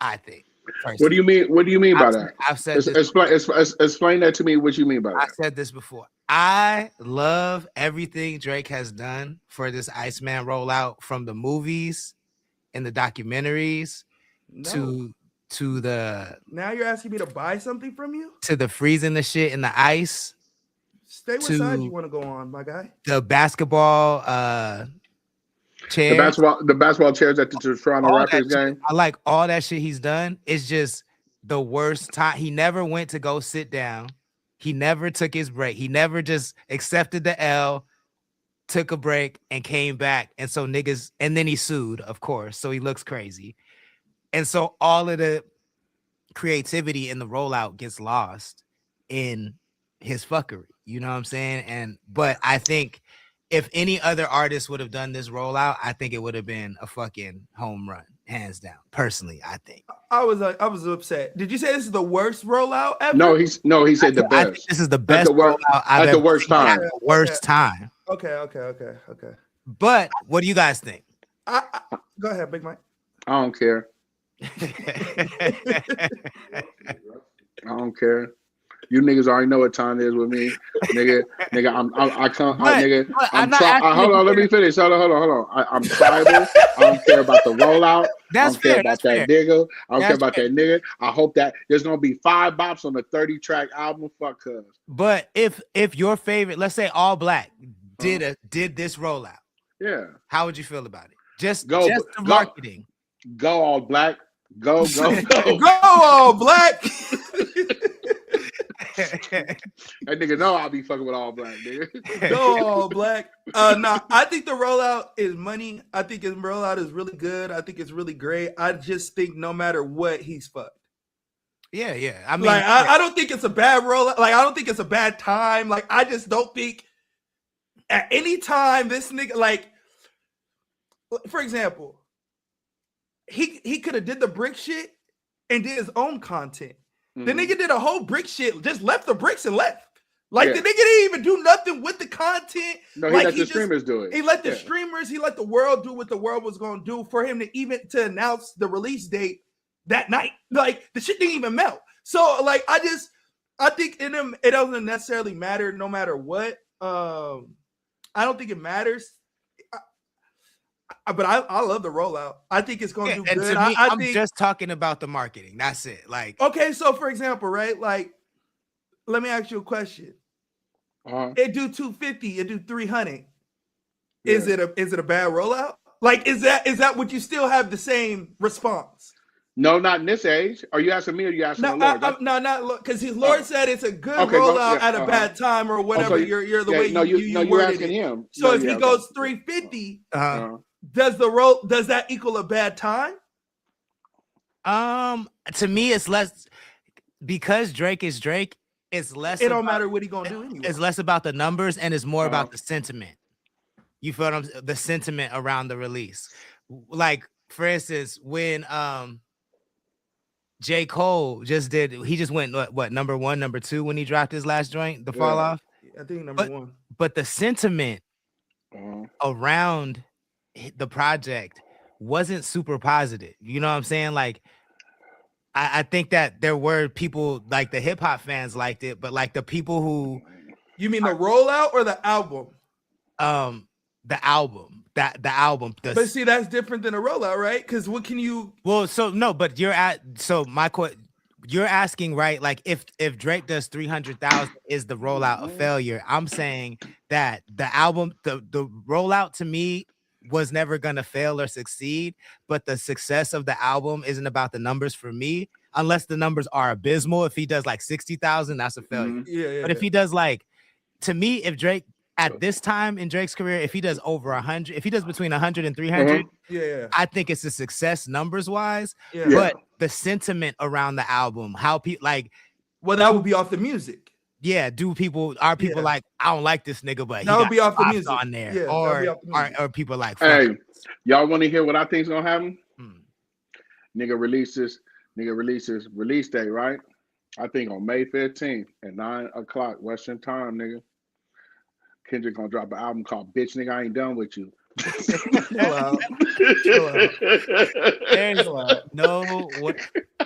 I think. Personally. What do you mean? What do you mean by that? I've said explain that to me. What you mean by that? I said this before. I love everything Drake has done for this Iceman rollout, from the movies and the documentaries to the. Now you're asking me to buy something from you? To the freezing the shit in the ice. Stay what side you want to go on, my guy. The basketball chairs. The basketball chairs at the Toronto Raptors game. I like all that shit he's done. It's just the worst time. He never went to go sit down. He never took his break. He never just accepted the L, took a break, and came back. And so niggas, and then he sued, of course. So he looks crazy. And so all of the creativity in the rollout gets lost in his fuckery. You know what I'm saying? But I think if any other artist would have done this rollout, I think it would have been a fucking home run, hands down. Personally, I think. I was upset. Did you say this is the worst rollout ever? No, he said the best. I think this is the best rollout I've at the worst time. At the worst time. Okay. But what do you guys think? Go ahead, Big Mike. I don't care. I don't care. You niggas already know what time it is with me, nigga. Hold on, let me finish. Hold on. I'm tribal. I don't care about the rollout. That's I don't care fair. about that nigga. I don't care about that nigga. I hope that there's gonna be 5 bops on the 30-track album. Fuck cuz. But if your favorite, let's say All Black, did this rollout, yeah, how would you feel about it? Just the marketing. Go All Black. Go. Go All Black. That nigga know I'll be fucking with All Black, nigga. Go All Black. I think the rollout is money. I think his rollout is really good. I think it's really great. I just think no matter what, he's fucked. Yeah. I mean, like, I don't think it's a bad rollout. Like, I don't think it's a bad time. Like, I just don't think at any time this nigga, like, for example, he could have did the brick shit and did his own content. The nigga did a whole brick shit, just left the bricks and left. Like, the nigga didn't even do nothing with the content. No, he like, let the streamers do it. He let the streamers, he let the world do what the world was going to do for him to announce the release date that night. Like, the shit didn't even melt. So, like, I think in him, it doesn't necessarily matter no matter what. I don't think it matters. But I love the rollout. I think it's going to do and good. To me, I'm think, just talking about the marketing. That's it. Like, okay, so for example, right? Like, let me ask you a question. It do 250, it do 300. Yeah. Is it a bad rollout? Like, is that what you still have the same response? No, not in this age. Are you asking me or you asking the Lord? Not because his Lord said it's a good rollout at a bad time or whatever. You're the way you're asking him. So if he goes 350, does that equal a bad time? To me, it's less because Drake is Drake. It's less. It don't matter what he gonna do anyway. It's less about the numbers and it's more about the sentiment. You feel what I'm saying? The sentiment around the release. Like, for instance, when J. Cole just went what number 1, number 2 when he dropped his last joint, The Fall Off. I think number 1. But the sentiment around the project wasn't super positive. You know what I'm saying? Like, I think that there were people like the hip hop fans liked it, but like the people who you mean the rollout or the album? The album. The album. But see, that's different than a rollout, right? Because what can you? Well, but you're asking, right? Like, if Drake does 300,000, is the rollout a failure? I'm saying that the album, the rollout to me was never gonna fail or succeed, but the success of the album isn't about the numbers for me, unless the numbers are abysmal. If he does like 60,000, that's a failure. But if he does, like, to me, if Drake at this time in Drake's career, if he does over 100, if he does between 100 and 300, I think it's a success numbers wise. But the sentiment around the album, how people like, well, that would be off the music. Yeah, are people like, I don't like this nigga, but that would be off the music on there, or people like, hey, y'all want to hear what I think's gonna happen? Nigga releases release day, right? I think on May 15th at 9:00 Western time, nigga. Kendrick gonna drop an album called "Bitch Nigga I Ain't Done With You." Chill out.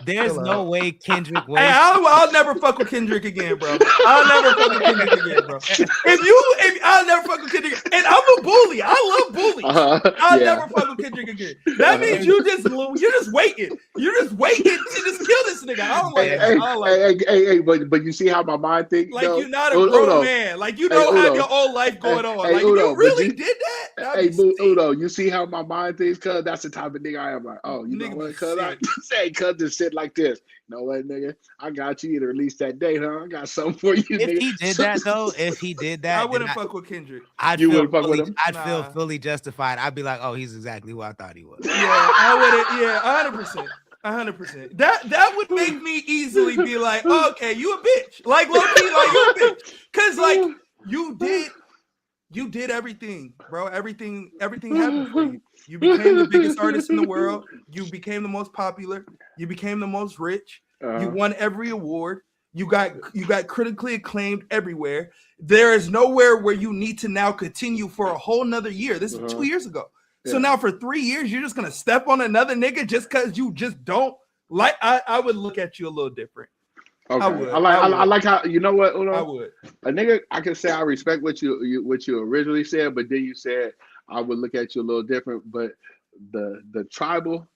There's no way Kendrick waits. Hey, I'll never fuck with Kendrick again, bro. I'll never fuck with Kendrick again, bro. If I'll never fuck with Kendrick, and I'm a bully. I love bullies. I'll never fuck with Kendrick again. That means you're just waiting. You're just waiting to just kill this nigga. I don't like it. But you see how my mind thinks? Like, you're not a grown man. Like, you don't have your own life going on. Like, you really did that? Hey, Udo, you see how my mind thinks? Cuz that's the type of nigga I am. Like, oh, you know what? Cuz I say, cuz just sit like this. You know what, nigga? I got you to release that date, huh? I got something for you, if nigga. He did that, I wouldn't fuck with Kendrick. I'd feel fully justified. I'd be like, oh, he's exactly who I thought he was. Yeah, I wouldn't. Yeah, 100%. That would make me easily be like, oh, okay, you a bitch. Like, low key, like, you a bitch. Cause like you did everything, bro. Everything happened for you. You became the biggest artist in the world. You became the most popular. You became the most rich. You won every award. You got critically acclaimed everywhere. There is nowhere where you need to now continue for a whole nother year. This is 2 years ago. So now for 3 years, you're just gonna step on another nigga just because you just don't like. I would look at you a little different. Okay. I would. I like how, you know what, Uno? I would. A nigga, I can say I respect what you originally said, but then you said I would look at you a little different. But the tribalism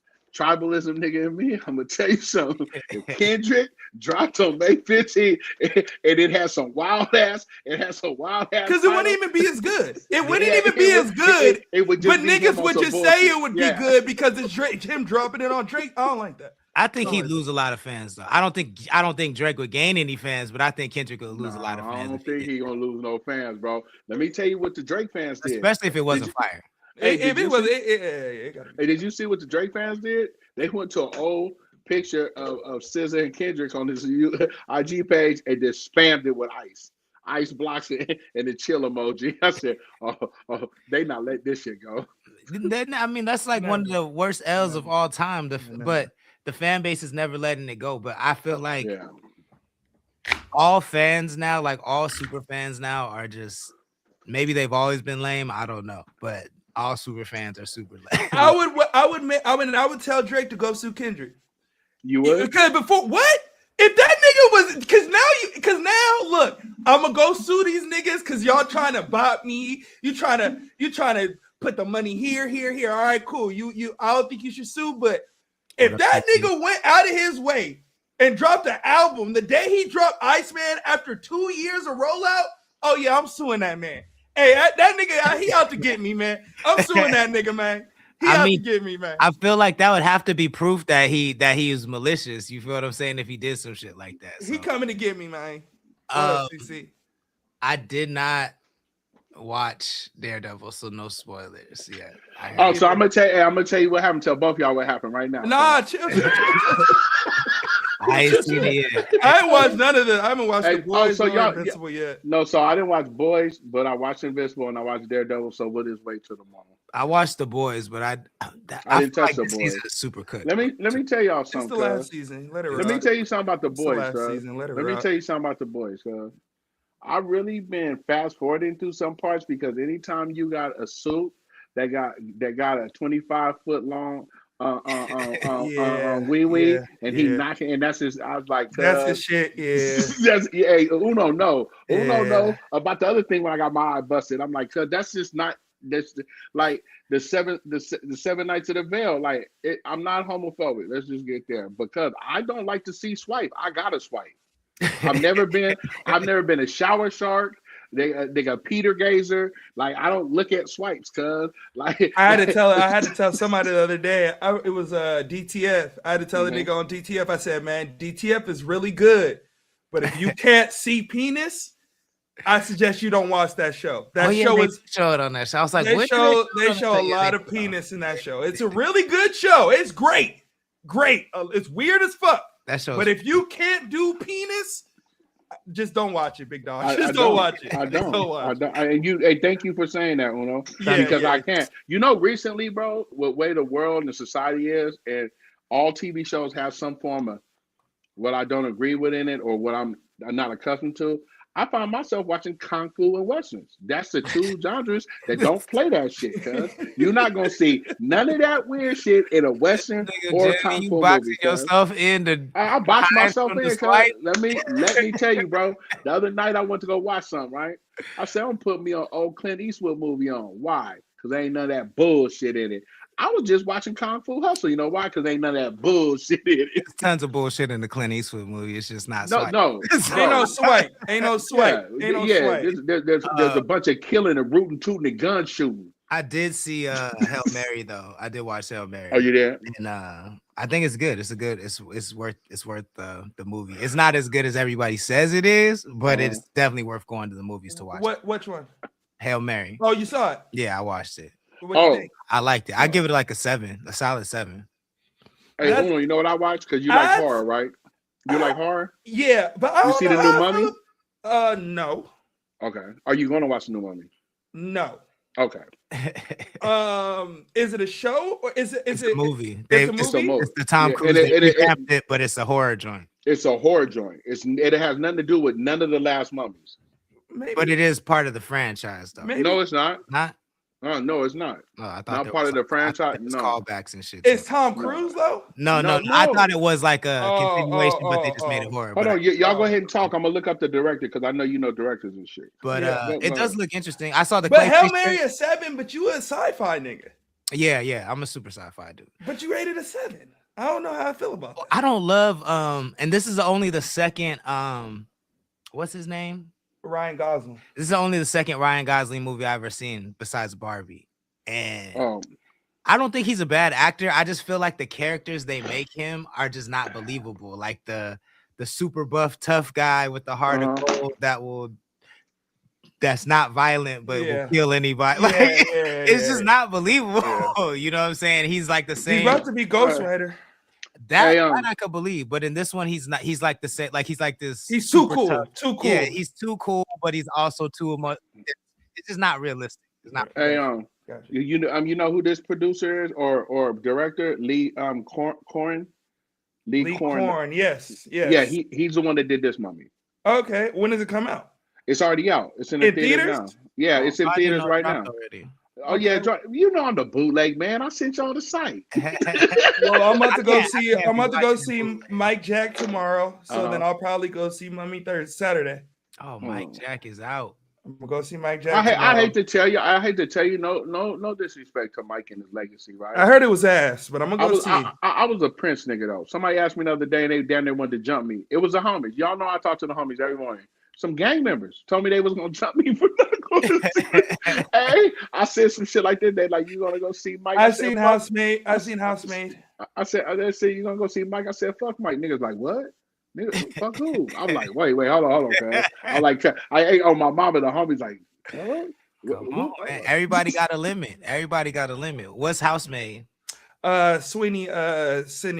nigga in me, I'm gonna tell you something. If Kendrick dropped on May 15th and it had some wild ass, because it wouldn't even be as good. It wouldn't even be as good. It would just but niggas would just say it would be good because it's Drake, him dropping it on Drake. I don't like that. I think he'd lose a lot of fans though. I don't think Drake would gain any fans, but I think Kendrick would lose a lot of fans. I don't think he's gonna lose no fans, bro. Let me tell you what the Drake fans did. Especially if it wasn't fire. Hey, did you see what the Drake fans did? They went to an old picture of SZA and Kendrick on his IG page and just spammed it with ice blocks it and the chill emoji. I said, oh, they not let this shit go. I mean, that's like one of the worst L's of all time. But the fan base is never letting it go. But I feel like all fans now, like all super fans now, are just, maybe they've always been lame. I don't know, but all super fans are super lame. I would tell Drake to go sue Kendrick. You would? Because before what? If that nigga was, because now look, I'm gonna go sue these niggas because y'all trying to bop me. You trying to put the money here. All right, cool. You I don't think you should sue, but if that nigga went out of his way and dropped an album the day he dropped Iceman after 2 years of rollout, oh yeah, I'm suing that man. Hey, that nigga, he out to get me, man. I'm suing that nigga, man. He out to get me, man. I feel like that would have to be proof that he was malicious. You feel what I'm saying? If he did some shit like that, he coming to get me, man. CC. I did not watch Daredevil, so no spoilers. Yeah. So I'm gonna tell you what happened. Tell both y'all what happened right now. Nah, chill. I ain't seen it yet. I ain't watched none of the. I haven't watched The Boys or Invincible yet. No, so I didn't watch Boys, but I watched Invincible and I watched Daredevil. So we'll just wait till tomorrow. I watched The Boys, but I didn't touch The Boys. Season is super cooked. Let me tell y'all something. It's the last season. Let me tell you something about The Boys. Let me tell you something about The Boys. I've really been fast forwarding through some parts because anytime you got a suit that got a 25-foot long wee and he knocking, and that's his. I was like, that's his shit. Uno know about the other thing when I got my eye busted. I'm like, that's just not. That's like the seven nights of the veil. Like I'm not homophobic. Let's just get there because I don't like to see swipe. I gotta swipe. I've never been a shower shark. They got Peter Gazer. Like I don't look at swipes, cuz like I had to tell somebody the other day. It was DTF. I had to tell the nigga on DTF. I said, man, DTF is really good, but if you can't see penis, I suggest you don't watch that show. That show is showed on that show. I was like, they show a lot of penis in that show. It's a really good show. It's great. It's weird as fuck. That show. But if you can't do penis, just don't watch it, big dog. Don't watch it. I don't. And thank you for saying that, Uno. Because I can't. You know, recently, bro, what way the world and the society is, and all TV shows have some form of what I don't agree with in it or what I'm not accustomed to. I find myself watching Kung Fu and Westerns. That's the two genres that don't play that shit, cuz. You're not going to see none of that weird shit in a Western or a Kung Fu movie. Yourself in I box myself in, cuz. Let me tell you, bro. The other night I went to go watch something, right? I said, I'm putting me an old Clint Eastwood movie on. Why? Because there ain't none of that bullshit in it. I was just watching Kung Fu Hustle. You know why? Because ain't none of that bullshit in it. There's tons of bullshit in the Clint Eastwood movie. It's just not swipe. No. Ain't no swipe. Swipe. There's a bunch of killing and rooting, tooting, and gun shooting. I did see Hail Mary though. I did watch Hail Mary. Oh, you did? And I think it's good. It's worth the movie. It's not as good as everybody says it is, but it's definitely worth going to the movies to watch. Which one? Hail Mary. Oh, you saw it? Yeah, I watched it. What do you think? I liked it. I give it like a 7, a solid 7. Hey, Uno, you know what I watched? Because you like horror, right? You like horror? Yeah, but you see the new Mummy? No. Okay. Are you going to watch the new Mummy? No. Okay. Is it a show or is it a movie? It's a movie. It's the Tom Cruise. They revamped it, but it's a horror joint. It's a horror joint. It has nothing to do with none of the last mummies. Maybe. But it is part of the franchise, though. Maybe. No, it's not. Not? No, it's not. Oh, I thought Not part of the franchise. No. Callbacks and shit. It's Tom Cruise though. No. I thought it was like a continuation, but they just made it horror. Hold on, y'all go ahead and talk. I'm gonna look up the director because I know you know directors and shit. But it does look interesting. I saw the. But Hail Mary a 7, but you a sci-fi nigga. Yeah, I'm a super sci-fi dude. But you rated a 7. I don't know how I feel about that. I don't love and this is only the second what's his name? Ryan Gosling. This is only the second Ryan Gosling movie I've ever seen besides Barbie. And I don't think he's a bad actor. I just feel like the characters they make him are just not believable. Like the super buff tough guy with the heart of gold that's not violent but will kill anybody. Like it's just not believable. Yeah. You know what I'm saying? He's like the same. He's about to be Ghost Rider. That I could believe, but in this one, he's not. He's like the same. Like he's like this. He's too cool. Tough. Too cool. Yeah, he's too cool, but he's also too much. It's just not realistic. It's not. You know who this producer is or director? Lee Korn. Lee Korn. Yes. Yeah, he's the one that did this mummy. Okay, when does it come out? It's already out. It's in the theaters now. Yeah, it's in theaters right now. Already. Oh yeah, you know I'm the bootleg man. I sent y'all the site. Well, I'm about to go see. I'm about to go see Mike Jack tomorrow. So then I'll probably go see Mummy Saturday. Oh, Mike Jack is out. I'm gonna go see Mike Jack. I hate to tell you. No disrespect to Mike and his legacy, right? I heard it was ass, but I'm gonna go see. I was a Prince nigga though. Somebody asked me the other day, and they damn near wanted to jump me. It was the homies. Y'all know I talk to the homies every morning. Some gang members told me they was gonna jump me for not going to see. Hey, I said some shit like that. They like, you gonna go see Mike? I seen Housemaid. I said they said you gonna go see Mike. I said fuck Mike. Niggas like what? Nigga, fuck who? I'm like, wait, hold on, man. I'm like, I ate on my mama. The homies like, what? Come on, man. Everybody got a limit. What's Housemaid? Sydney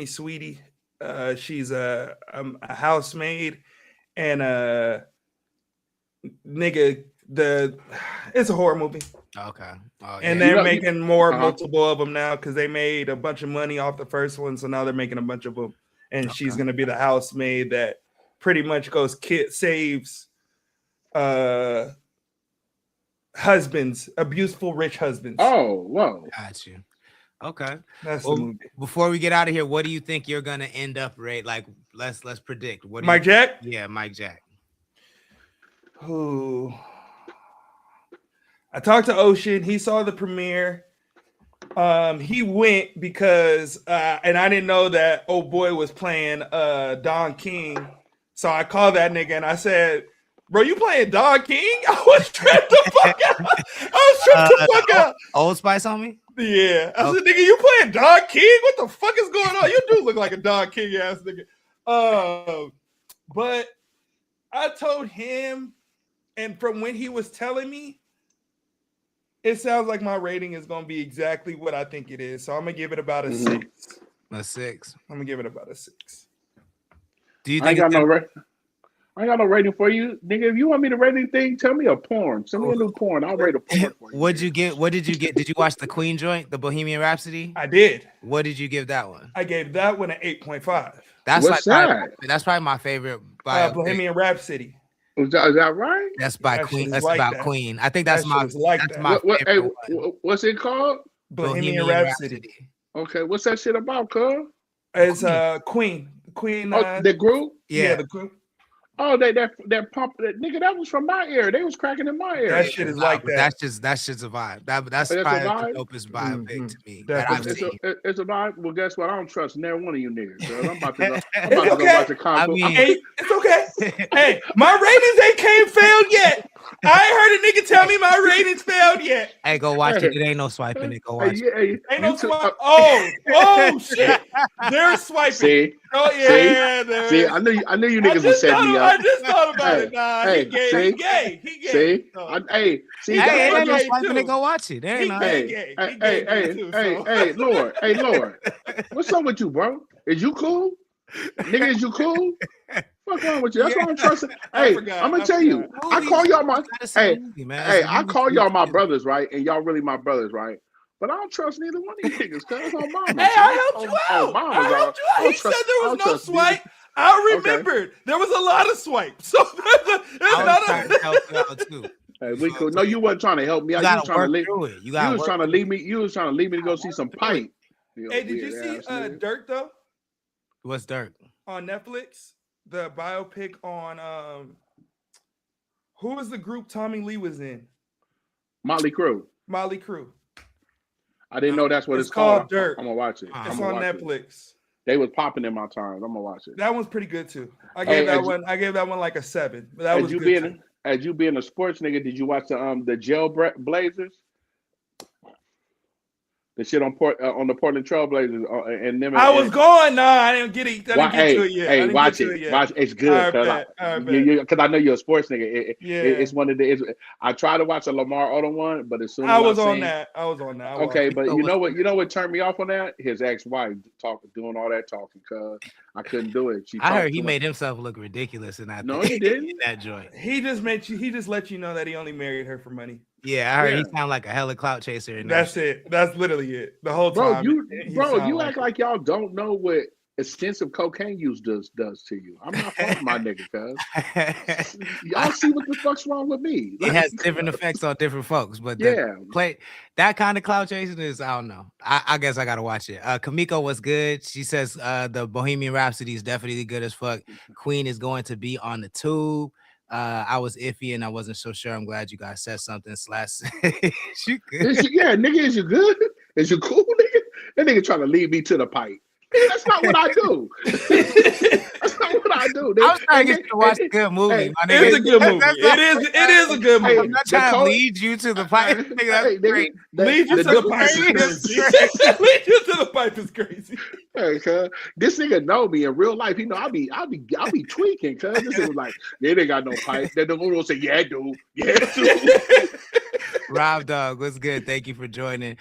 Sweetie. She's a housemaid. And nigga, it's a horror movie. Okay. Oh, and they're making multiple of them now because they made a bunch of money off the first one, so now they're making a bunch of them. And she's gonna be the housemaid that pretty much saves husbands, abuseful rich husbands. Oh, whoa. Got you. Okay. That's the movie. Before we get out of here, what do you think you're gonna end up rate? Like, let's predict. What? Mike Jack? Yeah, Mike Jack. Who? I talked to Ocean. He saw the premiere. He went because, and I didn't know that old boy was playing Don King. So I called that nigga and I said, "Bro, you playing Don King?" I was tripped the fuck out. Old Spice on me. Yeah, I said, "Nigga, you playing Don King? What the fuck is going on? You do look like a Don King ass nigga." But I told him, and from when he was telling me, it sounds like my rating is going to be exactly what I think it is. So I'm gonna give it about a 6. A 6. I'm gonna give it about a 6. Do you I think? ain't got no rating for you, nigga. If you want me to rate anything, tell me a porn. Send me a new porn. I'll rate a porn for you. What did you get? Did you watch the Queen joint, the Bohemian Rhapsody? I did. What did you give that one? I gave that one an 8.5. What's that? That's probably my favorite. Bohemian Rhapsody. Is that right? That's by Queen. That's about that. Queen. I think that's my favorite. What's it called? Bohemian Rhapsody. Okay, what's that shit about, cuz? It's Queen. Queen. The group? Yeah, the group. Oh, that pump, that nigga, that was from my ear. They was cracking in my ear. That shit is like that. That's just a vibe. That's probably the dopest vibe to me that I've seen. It's a vibe. Well, guess what? I don't trust never one of you niggas. Bro. I'm about to go watch the concert. It's okay. Hey, my ratings ain't came failed yet. I ain't heard a nigga tell me my ratings failed yet. Hey, go watch it. It ain't no swiping it. Go watch it. Ain't no swiping. Oh shit. They're swiping. See? Oh yeah. See, I knew you niggas would set me up. I just thought about it. Nah, he gay. He gay. See? See, ain't no swiping it. Go watch it. Hey, Lord. What's up with you, bro? Is you cool? Nigga, is you cool? What's wrong with you? That's what I'm trusting. Hey, I'm gonna tell you. I call y'all my I call y'all my brothers, right? And y'all really my brothers, right? But I don't trust neither one of you niggas, cuz on mama. Hey, I helped you out. He said there was no swipe. I remembered there was a lot of swipes. So I was trying to help you out too. Hey, we cool. No, you wasn't trying to help me out. You was trying to leave. You was trying to leave me. You was trying to leave me to go see some pipe. Hey, did you see Dirk though? What's Dirk? On Netflix, the biopic on who was the group Tommy Lee was in? Motley Crue. Motley Crue. I didn't know that's what it's called. Dirk. I'm gonna watch it. It's on Netflix. They was popping in my time. I'm gonna watch it. That one's pretty good too. I gave that one like a 7. But that was good. As you being a sports nigga, did you watch the Jail Blazers? The shit on the Portland Trail Blazers and them. I was going. No, I didn't get it. I didn't get to it yet. Hey, watch it. Watch it. It's good because I know you're a sports nigga. It's one of the. I tried to watch a Lamar Odom one, but as soon as I was on that. Okay, but you know what turned me off on that? His ex-wife doing all that talking, cause I couldn't do it. I heard he made himself look ridiculous in that. No, he didn't. In that joint. He just let you know that he only married her for money. Yeah, I heard he sound like a hella clout chaser. That's it. That's literally it. The whole time. You act like y'all don't know what extensive cocaine use does to you. I'm not part of my nigga, cuz. Y'all see what the fuck's wrong with me. It has different effects on different folks, but that kind of clout chasing is, I don't know. I guess I gotta watch it. Kamiko was good. She says the Bohemian Rhapsody is definitely good as fuck. Queen is going to be on the tube. I was iffy and I wasn't so sure. I'm glad you guys said something. You good? Yeah, nigga, is you good? Is you cool, nigga? That nigga trying to lead me to the pipe. That's not what I do. That's not what I do. I was trying to get you to watch a good movie. It's a good movie. It is a good movie. I'm not trying to lead you to the pipe. Nigga, that's great. Lead you to the pipe is crazy. Lead you to the pipe is crazy. Hey, this nigga know me in real life. He know I'll be tweaking. Cause this nigga was like, they ain't got no pipe. Then the gonna say, yeah, dude. Yeah, dude. Rob Dog, what's good? Thank you for joining.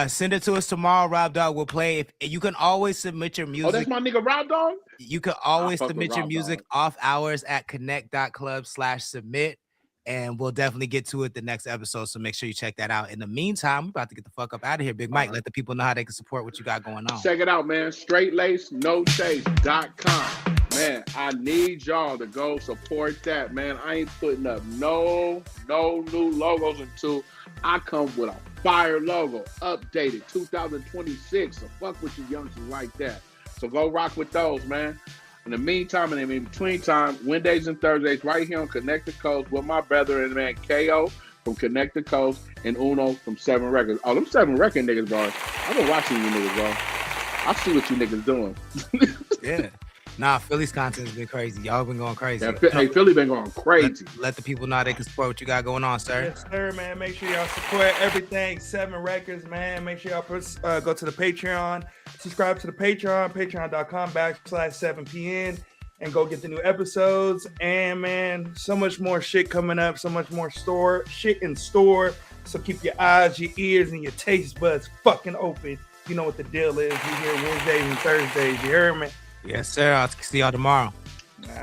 Send it to us tomorrow. Rob Dog will play. If you can always submit your music. Oh, that's my nigga Rob Dog? You can always submit your music off hours at connect.club/submit. And we'll definitely get to it the next episode. So make sure you check that out. In the meantime, we're about to get the fuck up out of here. Big Mike, let the people know how they can support what you got going on. Check it out, man. StraightLaceNoChase.com. Man, I need y'all to go support that, man. I ain't putting up no new logos until I come with a fire logo, updated 2026. So fuck with you youngsters like that. So go rock with those, man. In the meantime and in between time, Wednesdays and Thursdays right here on Connect the Coast with my brother and man KO from Connect the Coast and Uno from 7 Records. Oh, them 7 Record niggas, bro. I've been watching you niggas, bro. I see what you niggas doing. Yeah. Nah, Philly's content's been crazy. Y'all been going crazy. Yeah, hey, Philly been going crazy. Let the people know how they can support what you got going on, sir. Yes, sir, man. Make sure y'all support everything 7 Records, man. Make sure y'all go to the Patreon, subscribe to the Patreon, patreon.com/7pn, and go get the new episodes. And, man, so much more shit coming up, so much more shit in store. So keep your eyes, your ears, and your taste buds fucking open. You know what the deal is. We here Wednesdays and Thursdays. You heard me? Yes, sir. I'll see y'all tomorrow.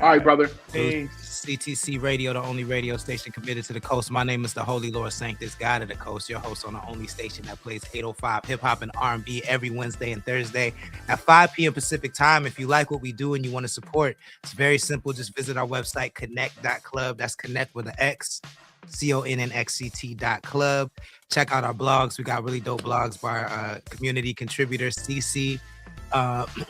All right, brother. Peace. CTC Radio, the only radio station committed to the coast. My name is the Holy Lord Sanctus, God of the Coast, your host on the only station that plays 805 hip-hop and R&B every Wednesday and Thursday at 5 p.m. Pacific time. If you like what we do and you want to support, it's very simple. Just visit our website, connect.club. That's connect with an X. connect.club. Check out our blogs. We got really dope blogs by our community contributor CC.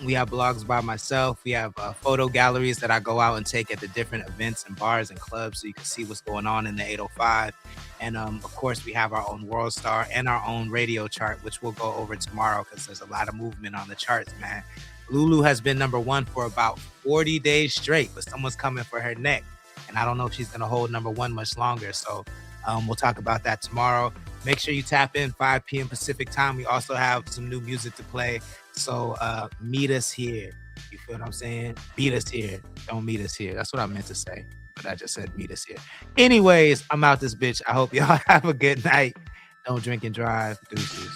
We have blogs by myself. We have photo galleries that I go out and take at the different events and bars and clubs so you can see what's going on in the 805. And of course, we have our own World Star and our own radio chart, which we'll go over tomorrow because there's a lot of movement on the charts, man. Lulu has been #1 for about 40 days straight, but someone's coming for her neck. And I don't know if she's going to hold #1 much longer. So we'll talk about that tomorrow. Make sure you tap in 5 p.m. Pacific time. We also have some new music to play. So meet us here. You feel what I'm saying? Beat us here. Don't meet us here. That's what I meant to say. But I just said meet us here. Anyways, I'm out this bitch. I hope y'all have a good night. Don't drink and drive. Deuces.